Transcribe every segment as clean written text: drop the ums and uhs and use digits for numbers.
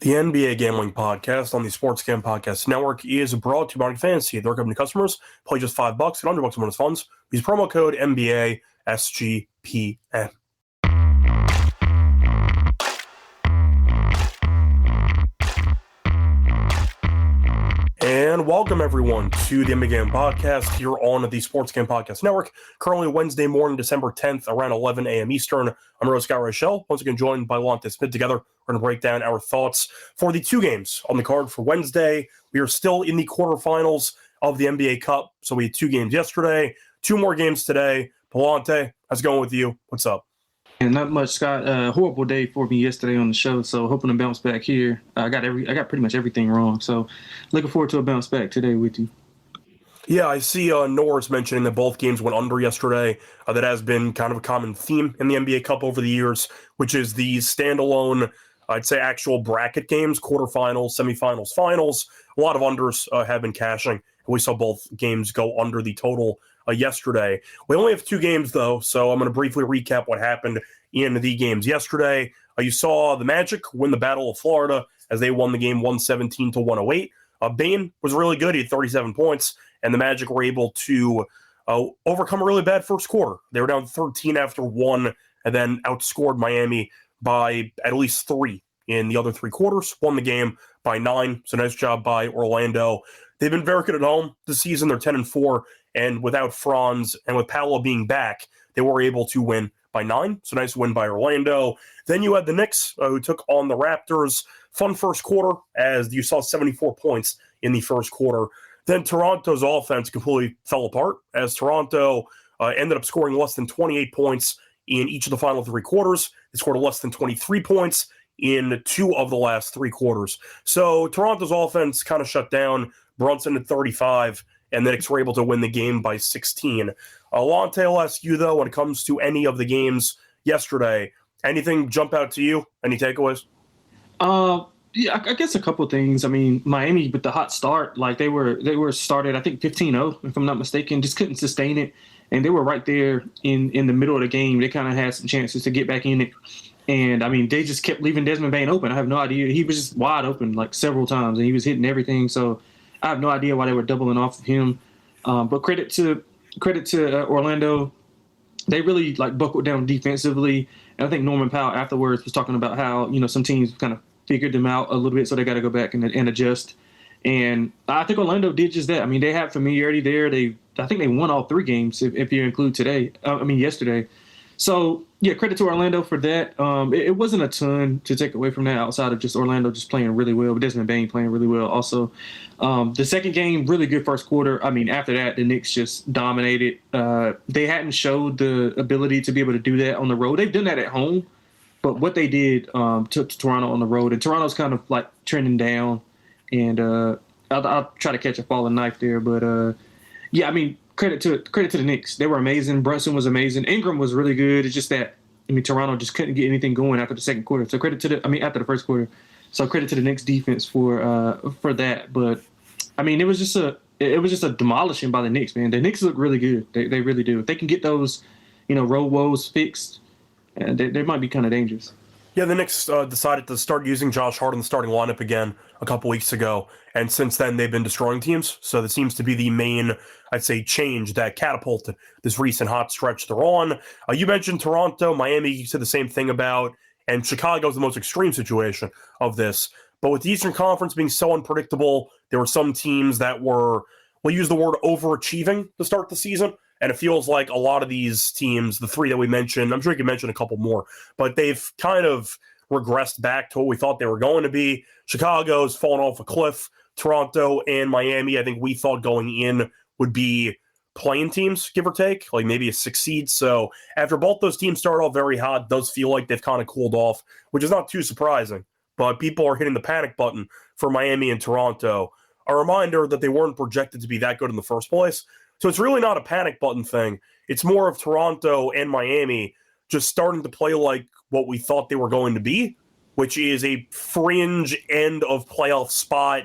The NBA Gambling Podcast on the Sports Gam Podcast Network is brought to you by Fantasy. They're giving to customers. Play just $5, get $100 in bonus funds. Use promo code NBA SGPN. And welcome, everyone, to the NBA Gambling Podcast here on the Sports Gam Podcast Network. Currently Wednesday morning, December 10th, around 11 a.m. Eastern. I'm your host, Reichel. Once again, joined by Lonte. Together, we're going to break down our thoughts for the two games on the card for Wednesday. We are still in the quarterfinals of the NBA Cup. So we had two games yesterday, two more games today. Lonte, how's it going with you? What's up? And not much, Scott. Horrible day for me yesterday on the show, so hoping to bounce back here. I got pretty much everything wrong, so looking forward to a bounce back today with you. Yeah, I see Norris mentioning that both games went under yesterday. That has been kind of a common theme in the NBA Cup over the years, which is the standalone, I'd say, actual bracket games, quarterfinals, semifinals, finals. A lot of unders have been cashing, and we saw both games go under the total yesterday. We only have two games, though, so I'm going to briefly recap what happened in the games yesterday. You saw the Magic win the Battle of Florida as they won the game 117-108. Bane was really good. He had 37 points, and the Magic were able to overcome a really bad first quarter. They were down 13 after one, and then outscored Miami by at least 3 in the other 3 quarters, won the game by 9. So nice job by Orlando. They've been very good at home this season. They're 10-4, and without Franz and with Paolo being back, they were able to win by 9. So nice win by Orlando. Then you had the Knicks, who took on the Raptors. Fun first quarter, as you saw 74 points in the first quarter. Then Toronto's offense completely fell apart, as Toronto ended up scoring less than 28 points in each of the final 3 quarters. They scored less than 23 points in 2 of the last 3 quarters. So Toronto's offense kind of shut down. Brunson at 35, and the Knicks were able to win the game by 16. Lonte, I'll ask you, though, when it comes to any of the games yesterday, anything jump out to you? Any takeaways? Yeah, I guess a couple of things. I mean, Miami with the hot start, like they were started, I think 15-0, if I'm not mistaken, just couldn't sustain it, and they were right there in the middle of the game. They kind of had some chances to get back in it, and I mean, they just kept leaving Desmond Bane open. I have no idea. He was just wide open like several times, and he was hitting everything. So I have no idea why they were doubling off of him. But credit to Orlando. They really buckled down defensively. And I think Norman Powell afterwards was talking about how, some teams kind of figured them out a little bit, so they got to go back and adjust. And I think Orlando did just that. I mean, they had familiarity there. I think they won all 3 games if you include yesterday. So, yeah, credit to Orlando for that. It wasn't a ton to take away from that outside of just Orlando just playing really well, but Desmond Bane playing really well also. The second game, really good first quarter. I mean, after that, the Knicks just dominated. They hadn't showed the ability to be able to do that on the road. They've done that at home, but what they did took to Toronto on the road, and Toronto's kind of trending down, and I'll try to catch a falling knife there. But, yeah, I mean, credit to the Knicks. They were amazing. Brunson was amazing. Ingram was really good. It's just that, Toronto just couldn't get anything going after the second quarter. So after the first quarter. So credit to the Knicks defense for that. But it was just a demolishing by the Knicks, man. The Knicks look really good. They really do. If they can get those, road woes fixed, they might be kind of dangerous. Yeah, the Knicks decided to start using Josh Hart in the starting lineup again a couple weeks ago, and since then they've been destroying teams. So that seems to be the main, I'd say, change that catapulted this recent hot stretch they're on. You mentioned Toronto, Miami, you said the same thing about, and Chicago's the most extreme situation of this. But with the Eastern Conference being so unpredictable, there were some teams that were, we'll use the word overachieving to start the season. And it feels like a lot of these teams, the 3 that we mentioned, I'm sure you can mention a couple more, but they've kind of regressed back to what we thought they were going to be. Chicago's fallen off a cliff. Toronto and Miami, I think we thought going in would be playing teams, give or take, like maybe a 6 seed. So after both those teams started off very hot, it does feel like they've kind of cooled off, which is not too surprising. But people are hitting the panic button for Miami and Toronto. A reminder that they weren't projected to be that good in the first place. So it's really not a panic button thing. It's more of Toronto and Miami just starting to play like what we thought they were going to be, which is a fringe end of playoff spot,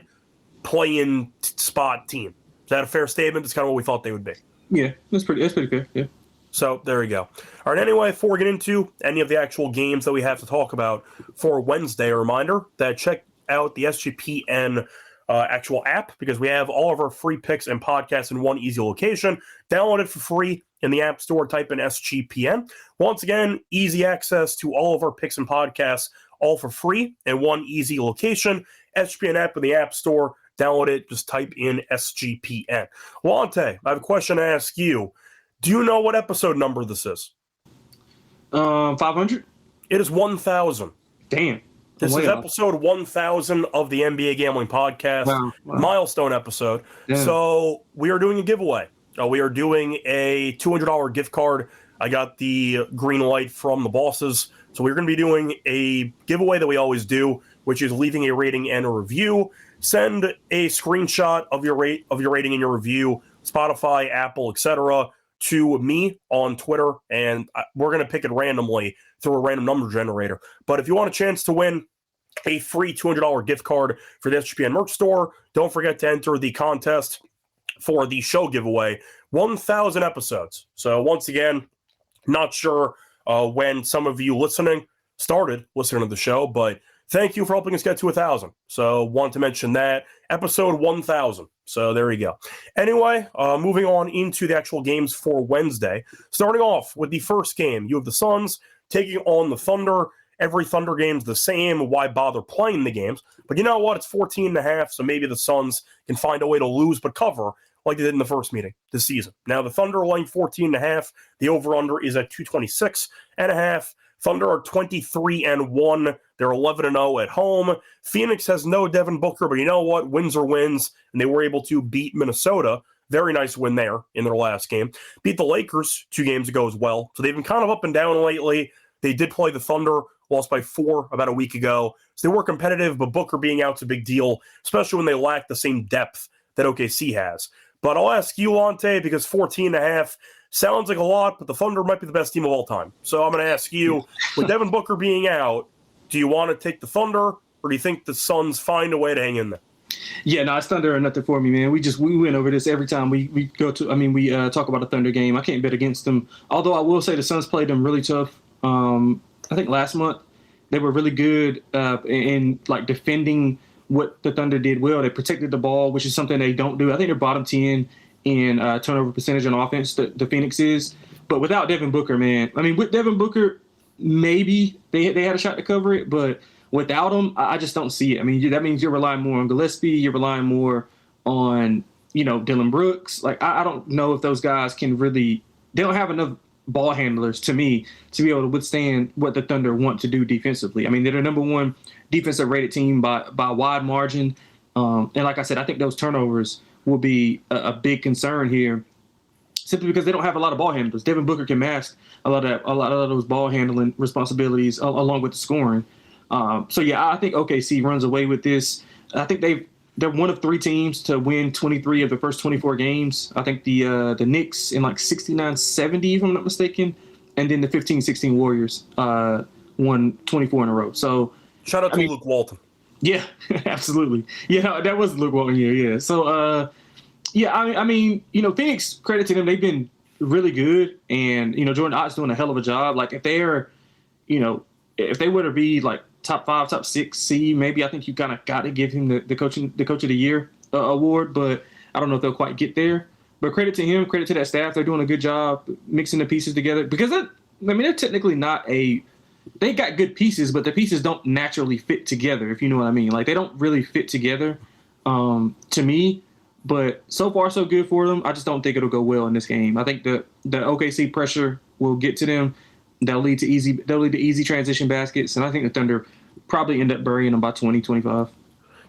play-in spot team. Is that a fair statement? That's kind of what we thought they would be. Yeah, that's pretty fair, yeah. So there you go. All right, anyway, before we get into any of the actual games that we have to talk about for Wednesday, a reminder that check out the SGPN actual app, because we have all of our free picks and podcasts in one easy location. Download it for free in the App Store. Type in SGPN. Once again, easy access to all of our picks and podcasts, all for free in one easy location. SGPN app in the App Store. Download it. Just type in SGPN. Lonte, I have a question to ask you. Do you know what episode number this is? 500? It is 1,000. Damn. This is episode 1,000 of the NBA Gambling Podcast, Wow. milestone episode. Yeah. So we are doing a giveaway. We are doing a $200 gift card. I got the green light from the bosses. So we're going to be doing a giveaway that we always do, which is leaving a rating and a review. Send a screenshot of your rating and your review, Spotify, Apple, etc., to me on Twitter, and we're going to pick it randomly through a random number generator. But if you want a chance to win a free $200 gift card for the SGPN merch store, don't forget to enter the contest for the show giveaway. 1,000 episodes. So once again, not sure when some of you started listening to the show, but thank you for helping us get to 1,000. So want to mention that. Episode 1,000. So there you go. Anyway, moving on into the actual games for Wednesday. Starting off with the first game, you have the Suns taking on the Thunder. Every Thunder game's the same. Why bother playing the games? But you know what? It's 14.5, so maybe the Suns can find a way to lose but cover like they did in the first meeting this season. Now, the Thunder are laying 14.5. The over-under is at 226.5. Thunder are 23-1. They're 11-0 at home. Phoenix has no Devin Booker, but you know what? Wins are wins, and they were able to beat Minnesota. Very nice win there in their last game. Beat the Lakers 2 games ago as well. So they've been kind of up and down lately. They did play the Thunder, lost by 4 about a week ago. So they were competitive, but Booker being out's a big deal, especially when they lack the same depth that OKC has. But I'll ask you, Lonte, because 14.5 sounds like a lot, but the Thunder might be the best team of all time. So I'm going to ask you, with Devin Booker being out, do you want to take the Thunder, or do you think the Suns find a way to hang in there? Yeah, no, it's Thunder or nothing for me, man. We went over this every time we talk about a Thunder game. I can't bet against them. Although I will say the Suns played them really tough. I think last month they were really good in like defending what the Thunder did well. They protected the ball, which is something they don't do. I think they're bottom 10 in turnover percentage on offense, the Phoenix is. But without Devin Booker, man, I mean, with Devin Booker, maybe they had a shot to cover it, but without him, I just don't see it. I mean, that means you're relying more on Gillespie. You're relying more on, Dillon Brooks. Like, I don't know if those guys can really – they don't have enough ball handlers, to me, to be able to withstand what the Thunder want to do defensively. I mean, they're the number one defensive rated team by a wide margin. And like I said, I think those turnovers will be a big concern here, simply because they don't have a lot of ball handlers. Devin Booker can mask a lot of those ball handling responsibilities along with the scoring. So yeah, I think OKC runs away with this. I think they're one of 3 teams to win 23 of the first 24 games. I think the Knicks in like 69-70, if I'm not mistaken, and then the 15-16 Warriors won 24 in a row. So shout out to Luke Walton. Yeah, absolutely. Yeah, that was Luke Walton here. Yeah. So I mean, Phoenix, credit to them, they've been really good, and Jordan Ott's doing a hell of a job. Like if they're, if they were to be like top 5, top 6 seed, maybe I think you kind of got to give him the coach of the year award, but I don't know if they'll quite get there. But credit to him, credit to that staff. They're doing a good job mixing the pieces together, because they're technically not they got good pieces, but the pieces don't naturally fit together, if you know what I mean. Like they don't really fit together to me, but so far so good for them. I just don't think it'll go well in this game. I think the OKC pressure will get to them. They'll lead to easy transition baskets, and I think the Thunder probably end up burying them by 20, 25.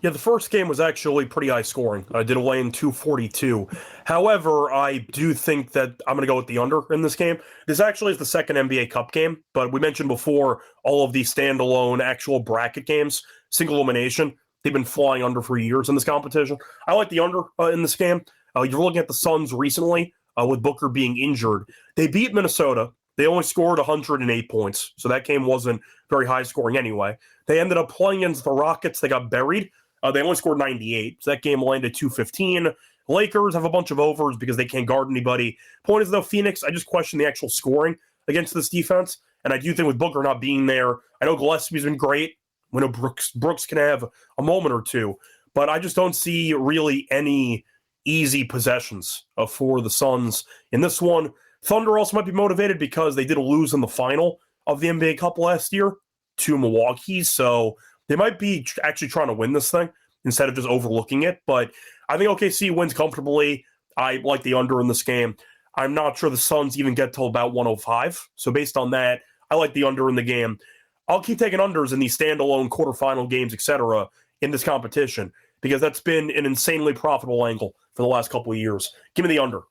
Yeah, the first game was actually pretty high scoring. I did lay in 242. However, I do think that I'm going to go with the under in this game. This actually is the second NBA Cup game, but we mentioned before all of these standalone actual bracket games, single elimination, they've been flying under for years in this competition. I like the under in this game. You're looking at the Suns recently with Booker being injured. They beat Minnesota. They only scored 108 points, so that game wasn't very high scoring anyway. They ended up playing against the Rockets. They got buried. They only scored 98, so that game landed 215. Lakers have a bunch of overs because they can't guard anybody. Point is, though, Phoenix, I just question the actual scoring against this defense, and I do think with Booker not being there, I know Gillespie's been great We know Brooks can have a moment or two, but I just don't see really any easy possessions for the Suns in this one. Thunder also might be motivated because they did lose in the final of the NBA Cup last year to Milwaukee, so they might be actually trying to win this thing instead of just overlooking it. But I think OKC wins comfortably. I like the under in this game. I'm not sure the Suns even get till about 105. So based on that, I like the under in the game. I'll keep taking unders in these standalone quarterfinal games, etc., in this competition because that's been an insanely profitable angle for the last couple of years. Give me the under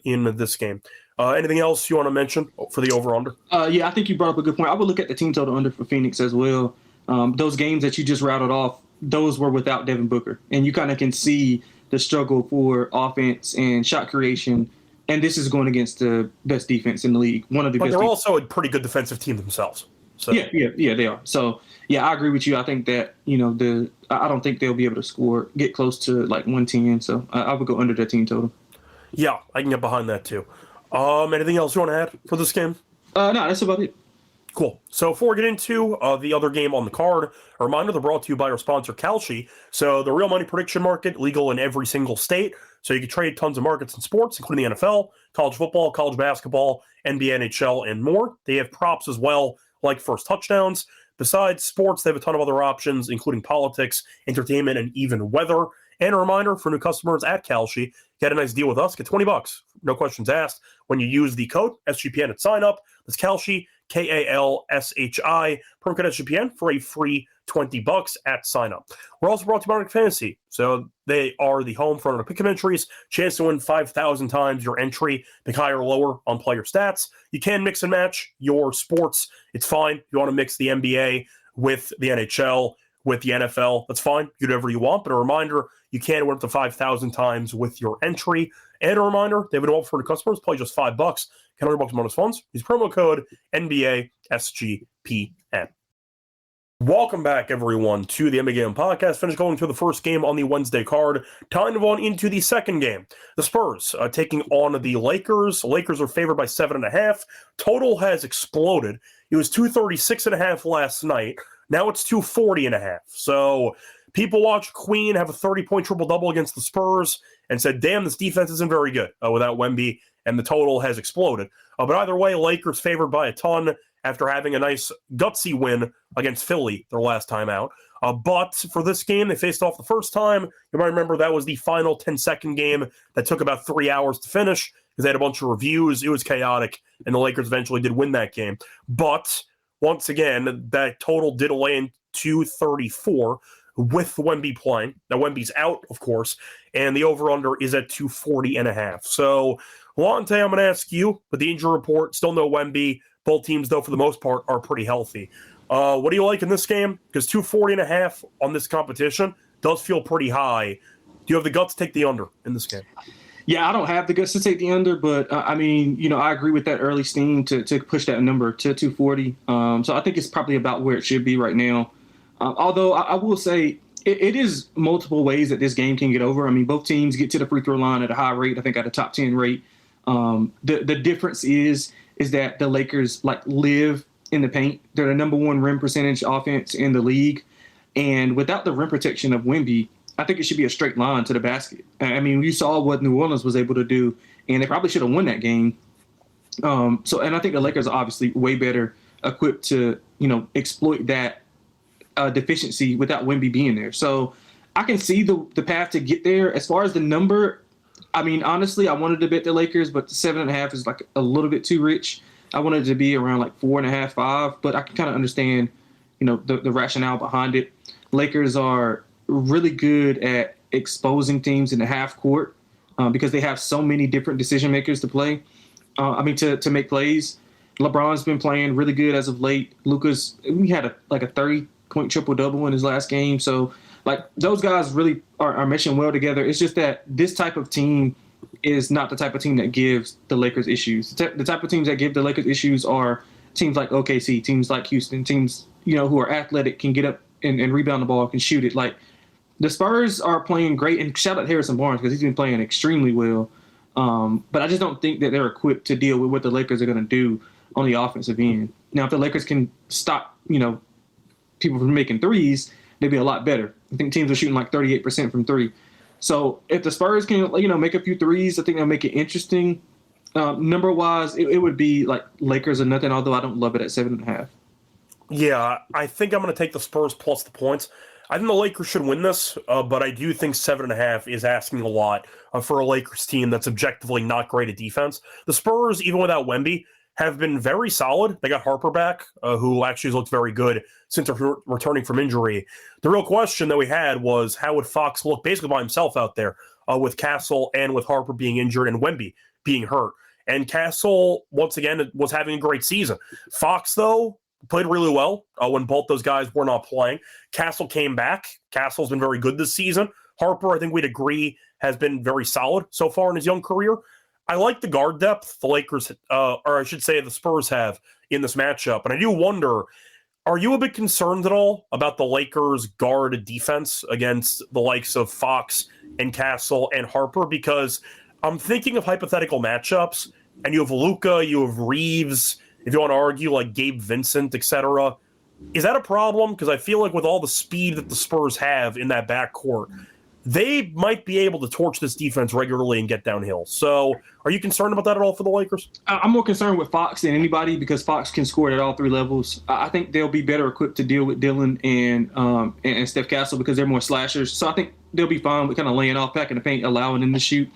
in this game. Anything else you want to mention for the over-under? Yeah, I think you brought up a good point. I would look at the team total under for Phoenix as well. Those games that you just routed off, those were without Devin Booker. And you kind of can see the struggle for offense and shot creation. And this is going against the best defense in the league. One of the best. But they're also a pretty good defensive team themselves. So. Yeah, they are. So, yeah, I agree with you. I think that, I don't think they'll be able to get close to like 110. So I would go under that team total. Yeah, I can get behind that too. Anything else you want to add for this game? No, that's about it. Cool. So before we get into the other game on the card, a reminder, they're brought to you by our sponsor, Kalshi. So the real money prediction market, legal in every single state. So you can trade tons of markets in sports, including the NFL, college football, college basketball, NBA, NHL, and more. They have props as well, like first touchdowns. Besides sports, they have a ton of other options, including politics, entertainment, and even weather. And a reminder for new customers at Kalshi, get a nice deal with us. Get $20, no questions asked, when you use the code SGPN at sign up. That's Kalshi, Kalshi, promo code SGPN for a free $20 at sign up. We're also brought to you by Market Fantasy. So they are the home for pick entries, chance to win 5,000 times your entry, pick higher or lower on player stats. You can mix and match your sports. It's fine. If you want to mix the NBA with the NHL, with the NFL, that's fine. You do whatever you want. But a reminder, you can win up to 5,000 times with your entry. And a reminder, they have an offer for the customers. Play just $5. Can $100 bonus funds. Use promo code NBA SGPN. Welcome back, everyone, to the NBA Game Podcast. Finished going through the first game on the Wednesday card. Time to go on into the second game. The Spurs taking on the Lakers. Lakers are favored by 7.5. Total has exploded. It was 236.5 last night. Now it's 240.5. So people watch Queen have a 30-point triple-double against the Spurs and said, damn, this defense isn't very good without Wemby, and the total has exploded. But either way, Lakers favored by a ton after having a nice gutsy win against Philly their last time out. But for this game, they faced off the first time. You might remember that was the final 10-second game that took about 3 hours to finish because they had a bunch of reviews. It was chaotic, and the Lakers eventually did win that game. But once again, that total did land 234 with Wemby playing. Now, Wemby's out, of course, and the over-under is at 240.5. So, Lonte, I'm going to ask you, with the injury report, still no Wemby. Both teams, though, for the most part, are pretty healthy. What do you like in this game? Because 240.5 on this competition does feel pretty high. Do you have the guts to take the under in this game? Yeah, I don't have the guts to take the under, but I agree with that early steam to push that number to 240. So I think it's probably about where it should be right now. Although I will say it is multiple ways that this game can get over. I mean, both teams get to the free throw line at a high rate, I think at a top 10 rate. The difference is that the Lakers live in the paint. They're the number one rim percentage offense in the league. And without the rim protection of Wemby, I think it should be a straight line to the basket. I mean, you saw what New Orleans was able to do, and they probably should have won that game. And I think the Lakers are obviously way better equipped to, exploit that deficiency without Wemby being there. So I can see the path to get there. As far as the number, I mean, honestly, I wanted to bet the Lakers, but the 7.5 is a little bit too rich. I wanted it to be around 4.5, 5, but I can kind of understand, the rationale behind it. Lakers are really good at exposing teams in the half court because they have so many different decision makers to play. To make plays. LeBron's been playing really good as of late. Luka's, we had a 30-point triple-double in his last game. So, those guys really are meshing well together. It's just that this type of team is not the type of team that gives the Lakers issues. The type of teams that give the Lakers issues are teams like OKC, teams like Houston, teams, who are athletic, can get up and rebound the ball, can shoot it. The Spurs are playing great, and shout out Harrison Barnes because he's been playing extremely well. But I just don't think that they're equipped to deal with what the Lakers are going to do on the offensive end. Now, if the Lakers can stop, people from making threes, they'd be a lot better. I think teams are shooting like 38% from three. So if the Spurs can, make a few threes, I think they'll make it interesting. Number wise, it would be like Lakers or nothing, although I don't love it at 7.5. Yeah, I think I'm going to take the Spurs plus the points. I think the Lakers should win this, but I do think 7.5 is asking a lot for a Lakers team that's objectively not great at defense. The Spurs, even without Wemby, have been very solid. They got Harper back, who actually looked very good since returning from injury. The real question that we had was how would Fox look basically by himself out there with Castle and with Harper being injured and Wemby being hurt. And Castle, once again, was having a great season. Fox, though, played really well when both those guys were not playing. Castle came back. Castle's been very good this season. Harper, I think we'd agree, has been very solid so far in his young career. I like the guard depth the Lakers, or I should say the Spurs have in this matchup. And I do wonder, are you a bit concerned at all about the Lakers' guard defense against the likes of Fox and Castle and Harper? Because I'm thinking of hypothetical matchups, and you have Luka, you have Reeves, if you want to argue like Gabe Vincent, etc. Is that a problem? Because I feel like with all the speed that the Spurs have in that backcourt, they might be able to torch this defense regularly and get downhill. So are you concerned about that at all for the Lakers? I'm more concerned with Fox than anybody because Fox can score at all three levels. I think they'll be better equipped to deal with Dillon and Steph Castle because they're more slashers. So I think they'll be fine with kind of laying off, packing the paint, allowing them to shoot.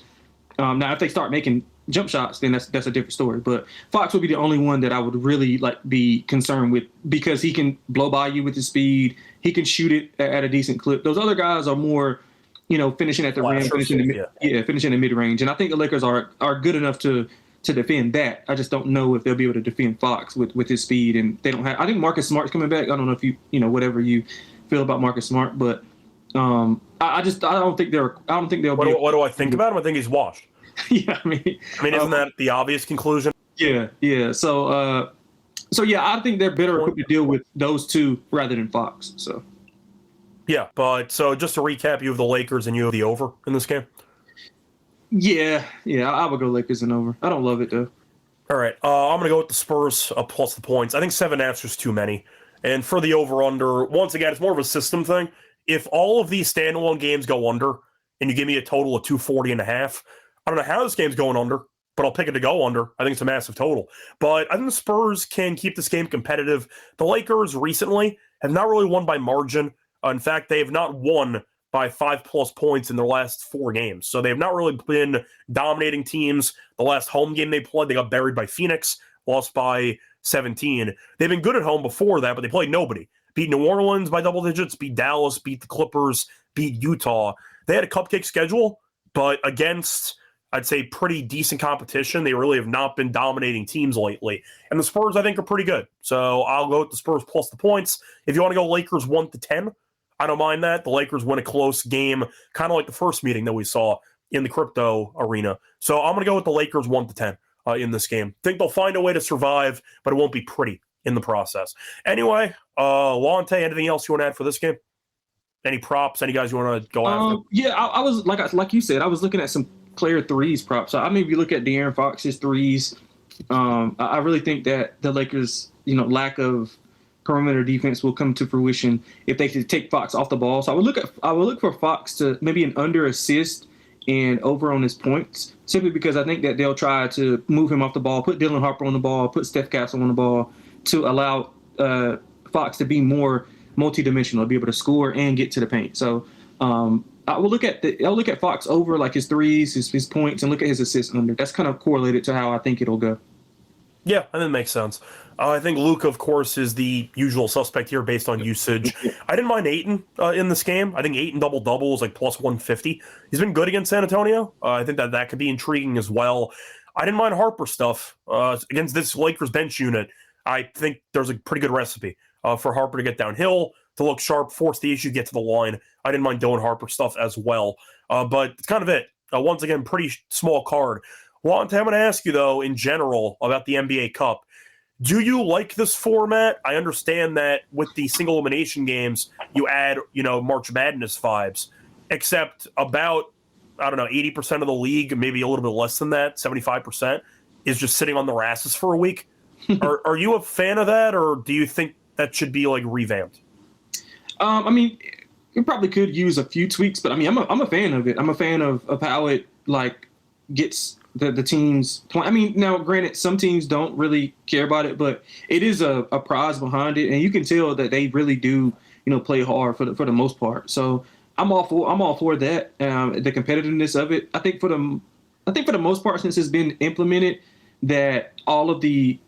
Now, if they start making jump shots, then that's a different story. But Fox would be the only one that I would really be concerned with because he can blow by you with his speed. He can shoot it at a decent clip. Those other guys are more, finishing at the rim, finishing the mid range. And I think the Lakers are good enough to defend that. I just don't know if they'll be able to defend Fox with his speed. And they don't have. I think Marcus Smart's coming back. I don't know if you whatever you feel about Marcus Smart, but I don't think they'll. What do I think about him? I think he's washed. Yeah, I mean, isn't that the obvious conclusion? Yeah. So I think they're better equipped to deal with those two rather than Fox. So. Yeah, but so just to recap, you have the Lakers and you have the over in this game? Yeah, I would go Lakers and over. I don't love it, though. All right, I'm going to go with the Spurs plus the points. I think 7.5 is just too many. And for the over-under, once again, it's more of a system thing. If all of these standalone games go under and you give me a total of 240.5, I don't know how this game's going under, but I'll pick it to go under. I think it's a massive total. But I think the Spurs can keep this game competitive. The Lakers recently have not really won by margin. In fact, they have not won by 5+ points in their last 4 games. So they have not really been dominating teams. The last home game they played, they got buried by Phoenix, lost by 17. They've been good at home before that, but they played nobody. Beat New Orleans by double digits, beat Dallas, beat the Clippers, beat Utah. They had a cupcake schedule, but against, I'd say, pretty decent competition, they really have not been dominating teams lately. And the Spurs, I think, are pretty good. So I'll go with the Spurs plus the points. If you want to go Lakers 1-10, I don't mind that. The Lakers win a close game, kind of like the first meeting that we saw in the crypto arena. So I'm going to go with the Lakers 1-10 in this game. Think they'll find a way to survive, but it won't be pretty in the process. Anyway, Lonte, anything else you want to add for this game? Any props? Any guys you want to go after? Yeah, I was like you said, I was looking at some player threes props. So I maybe look at De'Aaron Fox's threes. I really think that the Lakers, lack of perimeter defense will come to fruition if they could take Fox off the ball. So I would look for Fox to maybe an under assist and over on his points, simply because I think that they'll try to move him off the ball, put Dylan Harper on the ball, put Steph Castle on the ball to allow Fox to be more multidimensional, be able to score and get to the paint. So I'll look at Fox over like his threes, his points, and look at his assists under. That's kind of correlated to how I think it'll go. Yeah, I think it makes sense. I think Luka, of course, is the usual suspect here based on usage. I didn't mind Ayton in this game. I think Ayton double-double is like plus 150. He's been good against San Antonio. I think that could be intriguing as well. I didn't mind Harper stuff. Against this Lakers bench unit, I think there's a pretty good recipe for Harper to get downhill, to look sharp, force the issue, get to the line. I didn't mind Dylan Harper stuff as well. But it's kind of it. Once again, pretty small card. Lonte, I'm going to ask you, though, in general about the NBA Cup. Do you like this format? I understand that with the single elimination games, you add, March Madness vibes, except about, 80% of the league, maybe a little bit less than that, 75%, is just sitting on their asses for a week. Are you a fan of that, or do you think that should be, revamped? I mean, it probably could use a few tweaks, but I mean, I'm a fan of it. I'm a fan of how it like gets the teams play. I mean, now granted, some teams don't really care about it, but it is a prize behind it, and you can tell that they really do, play hard for the most part. So I'm all for that. The competitiveness of it. I think for the most part, since it's been implemented, that all of the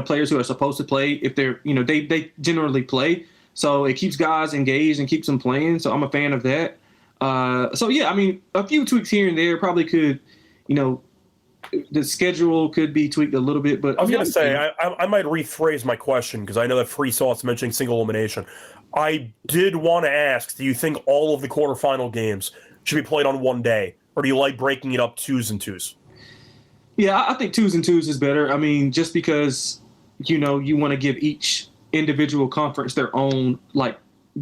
players who are supposed to play, if they're they generally play. So it keeps guys engaged and keeps them playing. So I'm a fan of that. So yeah, I mean, a few tweaks here and there probably could, the schedule could be tweaked a little bit. But I was going to say, I might rephrase my question because I know that Free Sauce mentioning single elimination. I did want to ask, do you think all of the quarterfinal games should be played on one day, or do you like breaking it up 2s and 2s? Yeah, I think 2s and 2s is better. I mean, just because, you want to give each individual conference their own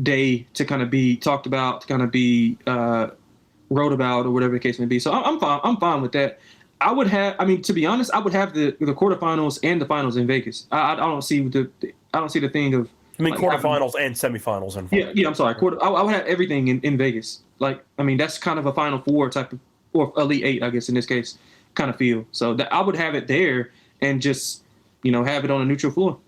day to kind of be talked about, to kind of be wrote about, or whatever the case may be. So I'm fine. I'm fine with that. To be honest, I would have the quarterfinals and the finals in Vegas. I don't see the thing of. I mean, quarterfinals and semifinals and finals. Yeah. I'm sorry. I would have everything in Vegas. That's kind of a Final Four type of, or Elite Eight, I guess in this case, kind of feel. So I would have it there and just have it on a neutral floor.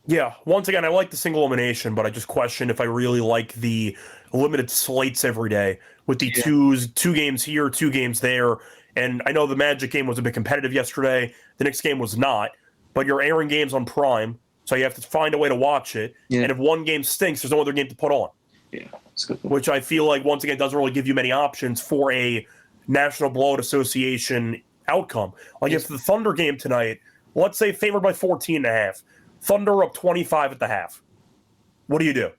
Yeah, once again, I like the single elimination, but I just question if I really like the limited slates every day with the 2 games here, 2 games there. And I know the Magic game was a bit competitive yesterday. The Knicks game was not, but you're airing games on Prime, so you have to find a way to watch it. Yeah. And if one game stinks, there's no other game to put on. Yeah, that's good. Which I feel like, once again, doesn't really give you many options for a National Blowout Association outcome. If the Thunder game tonight, let's say favored by 14.5, Thunder up 25 at the half. What do?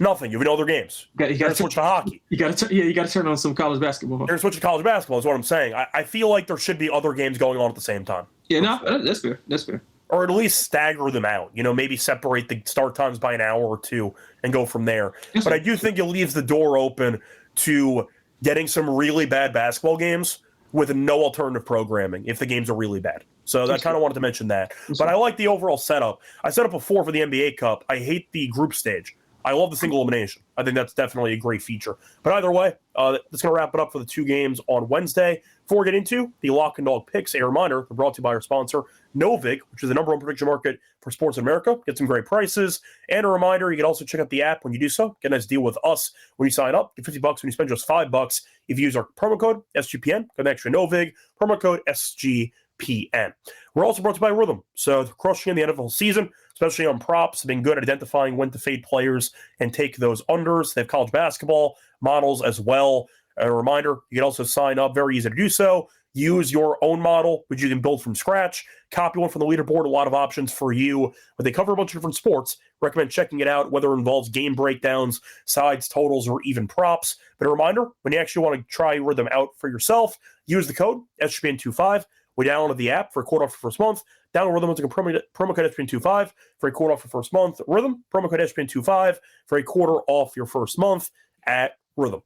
Nothing. You have no other games. You got to switch to hockey. You got to turn on some college basketball. You're switch to college basketball is what I'm saying. I feel like there should be other games going on at the same time. Yeah, no, that's fair. That's fair. Or at least stagger them out. Maybe separate the start times by an hour or 2 and go from there. Yes, but I do think it leaves the door open to getting some really bad basketball games with no alternative programming if the games are really bad. So I kind of wanted to mention that. But I like the overall setup. I said it before for the NBA Cup. I hate the group stage. I love the single elimination. I think that's definitely a great feature. But either way, that's going to wrap it up for the 2 games on Wednesday. Before we get into the Lock and Dog picks, a reminder, they're brought to you by our sponsor, Novig, which is the #1 prediction market for sports in America. Get some great prices. And a reminder, you can also check out the app when you do so. Get a nice deal with us when you sign up. Get $50 when you spend just $5 if you use our promo code SGPN. Get an extra Novig, promo code SGPN. We're also brought to you by Rhythm. So they're crushing in the NFL season, especially on props. They've been good at identifying when to fade players and take those unders. They have college basketball models as well. A reminder, you can also sign up. Very easy to do so. Use your own model, which you can build from scratch. Copy one from the leaderboard. A lot of options for you. But they cover a bunch of different sports. Recommend checking it out, whether it involves game breakdowns, sides, totals, or even props. But a reminder, when you actually want to try Rhythm out for yourself, use the code SGPN25. We downloaded the app for a quarter off your first month. Download Rhythm using promo code SGPN25 for a quarter off your first month. Rhythm, promo code SGPN25 for a quarter off your first month at Rhythm.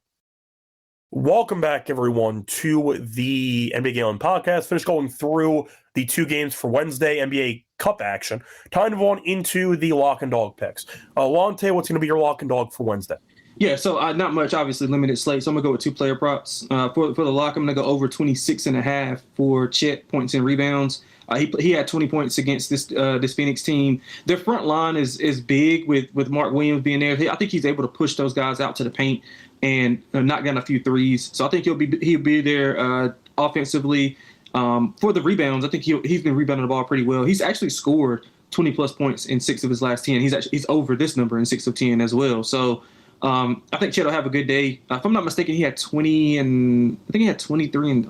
Welcome back, everyone, to the NBA Galen podcast. Finished going through the 2 games for Wednesday, NBA Cup action. Time to move on into the Lock and Dog picks. Lonte, what's going to be your Lock and Dog for Wednesday? Yeah, so not much, obviously, limited slate. So I'm going to go with 2 player props. For the lock, I'm going to go over 26.5 for Chet points and rebounds. He had 20 points against this Phoenix team. Their front line is big with Mark Williams being there. I think he's able to push those guys out to the paint and knock down a few threes. So I think he'll be there offensively. For the rebounds, I think he's been rebounding the ball pretty well. He's actually scored 20-plus points in 6 of his last 10. He's over this number in 6 of 10 as well. So I think Chet will have a good day. If I'm not mistaken, he had 23 and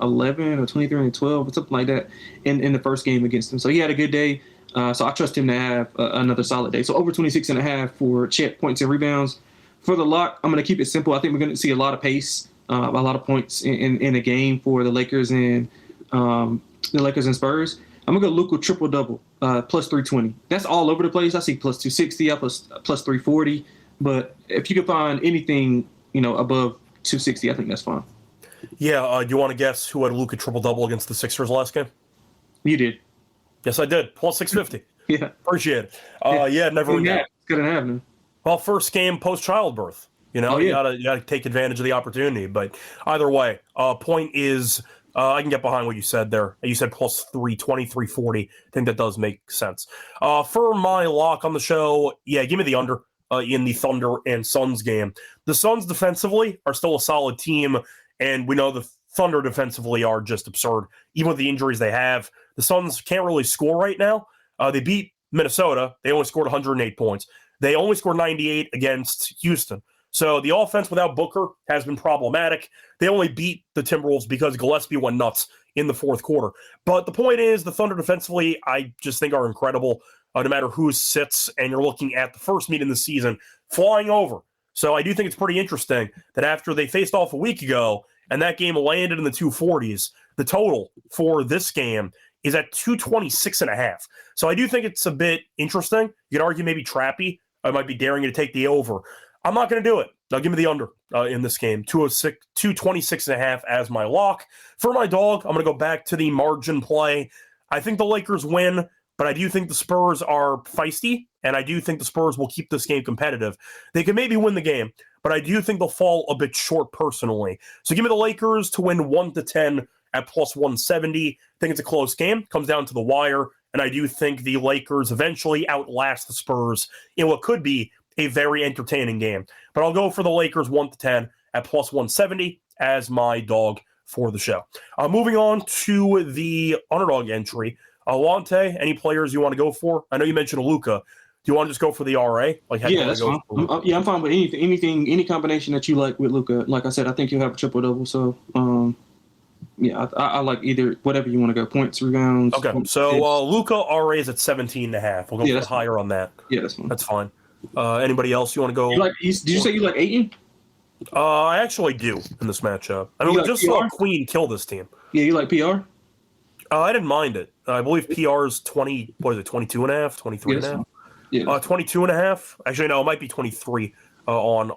11 or 23 and 12 or something like that in the first game against him. So he had a good day. So I trust him to have another solid day. So over 26.5 for Chet points and rebounds. For the lock, I'm going to keep it simple. I think we're going to see a lot of pace, a lot of points in a game for the Lakers and Spurs. I'm going to go Luka triple-double, plus 320. That's all over the place. I see plus 260, plus 340. But if you could find anything, above 260, I think that's fine. Yeah, do you want to guess who had Luka triple-double against the Sixers last game? You did. Yes, I did. Plus 650. Yeah. Appreciate it. Never again. It's good to have, man. Well, first game post-childbirth. You know, Oh, yeah. you gotta take advantage of the opportunity. But either way, point is, I can get behind what you said there. You said plus 320, 340. I think that does make sense. For my lock on the show, yeah, give me the under in the Thunder and Suns game. The Suns defensively are still a solid team, and we know the Thunder defensively are just absurd. Even with the injuries they have, the Suns can't really score right now. They beat Minnesota. They only scored 108 points. They only scored 98 against Houston. So the offense without Booker has been problematic. They only beat the Timberwolves because Gillespie went nuts in the fourth quarter. But the point is, the Thunder defensively, I just think are incredible, no matter who sits, and you're looking at the first meet in the season flying over. So I do think it's pretty interesting that after they faced off a week ago, and that game landed in the 240s, the total for this game is at 226.5. So I do think it's a bit interesting. You could argue maybe trappy. I might be daring you to take the over. I'm not going to do it. Now give me the under in this game. 226.5 as my lock. For my dog, I'm going to go back to the margin play. I think the Lakers win, but I do think the Spurs are feisty, and I do think the Spurs will keep this game competitive. They can maybe win the game, but I do think they'll fall a bit short personally. So give me the Lakers to win 1-10 at plus 170. I think it's a close game. Comes down to the wire, and I do think the Lakers eventually outlast the Spurs in what could be a very entertaining game. But I'll go for the Lakers 1-10 at plus 170 as my dog for the show. Moving on to the underdog entry. Lonte, any players you want to go for? I know you mentioned Luka. Do you want to just go for the RA? Yeah, that's fine. I'm fine with anything, any combination that you like with Luka. Like I said, I think you'll have a triple-double. So, yeah, I like either, whatever you want to go, points, rebounds. Okay, so Luka RA is at 17.5. We'll go for higher on that. Yeah, that's fine. That's fine. Anybody else you want to go? Did you say you like Ayton? I actually do in this matchup. I mean, we just saw Queen kill this team. Yeah, you like PR? I didn't mind it. I believe PR is 20, what is it, 22.5, 23.5? Yeah. 22.5. Actually, no, it might be 23 on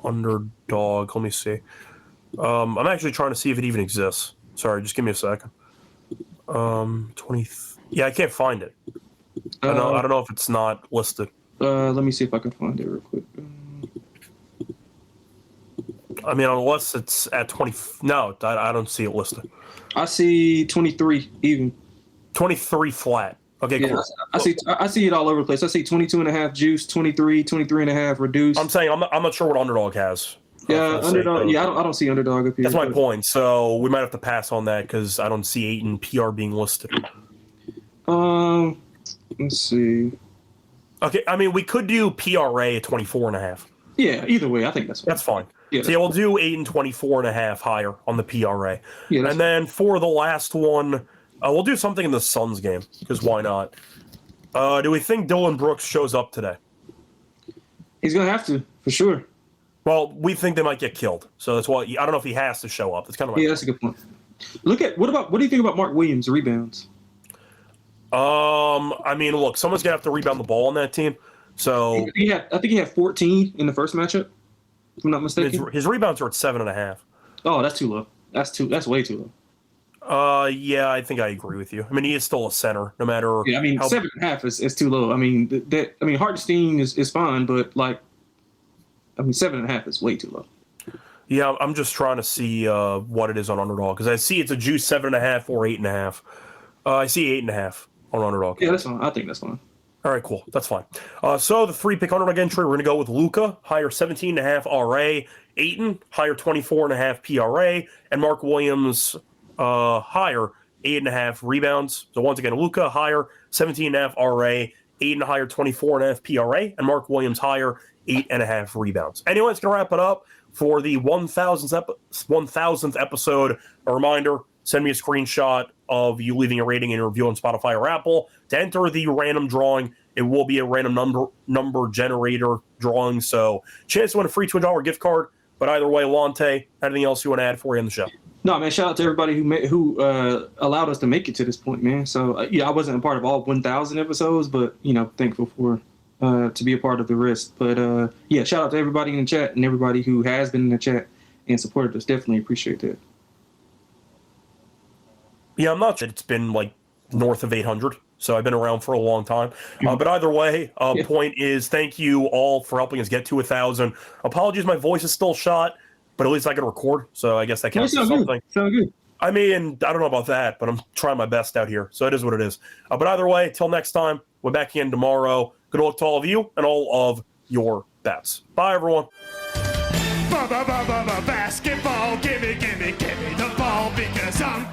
underdog. Let me see. I'm actually trying to see if it even exists. Sorry, just give me a second. 20. Yeah, I can't find it. I don't know if it's not listed. Let me see if I can find it real quick. I mean, unless it's at 20. No, I don't see it listed. I see 23 even. 23 flat. Okay, yeah, cool. I see it all over the place. I see 22.5 juice, 23, 23.5 reduced. I'm saying I'm not sure what underdog has. Yeah, underdog. I don't see underdog up here. That's my point. So we might have to pass on that because I don't see Ayton PR being listed. Let's see. Okay, I mean we could do PRA at 24.5. Yeah, either way, I think that's fine. Yeah, so yeah, we'll do 8 and 24.5 higher on the PRA. Yeah, and then for the last one, we'll do something in the Suns game because why not? Do we think Dylan Brooks shows up today? He's gonna have to for sure. Well, we think they might get killed, so that's why I don't know if he has to show up. That's kind of yeah, that's a good point. What do you think about Mark Williams rebounds? I mean, look, someone's gonna have to rebound the ball on that team. So I think he had 14 in the first matchup. If I'm not mistaken. His rebounds are at 7.5. Oh, that's too low. That's way too low. Yeah, I think I agree with you. I mean, he is still a center, no matter. Yeah, I mean, 7.5 is too low. I mean, Hartenstein is fine, but 7.5 is way too low. Yeah, I'm just trying to see what it is on underdog because I see it's a juice 7.5 or 8.5. I see 8.5 on underdog. Yeah, that's fine. I think that's fine. All right, cool. That's fine. So the 3-pick underdog entry, we're going to go with Luka, higher 17.5 RA, Ayton, higher 24.5 PRA, and Mark Williams, higher 8.5 rebounds. So once again, Luka, higher 17.5 RA, Ayton, higher 24.5 PRA, and Mark Williams, higher 8.5 rebounds. Anyway, it's going to wrap it up for the 1,000th episode. A reminder, send me a screenshot of you leaving a rating and a review on Spotify or Apple to enter the random drawing. It will be a random number generator drawing, so chance to win a free $2 gift card. But either way, Lonte, anything else you want to add for you on the show? No, man, shout out to everybody who allowed us to make it to this point, man. So, I wasn't a part of all 1,000 episodes, but, thankful for to be a part of the rest. But, shout out to everybody in the chat and everybody who has been in the chat and supported us. Definitely appreciate that. Yeah, I'm not sure. It's been north of 800, so I've been around for a long time. But either way, point is, thank you all for helping us get to 1,000. Apologies, my voice is still shot, but at least I can record, so I guess that counts for something. Sound good. I mean, I don't know about that, but I'm trying my best out here, so it is what it is. But either way, till next time, we're back in tomorrow. Good luck to all of you and all of your bets. Bye, everyone. Basketball, gimme the ball because I'm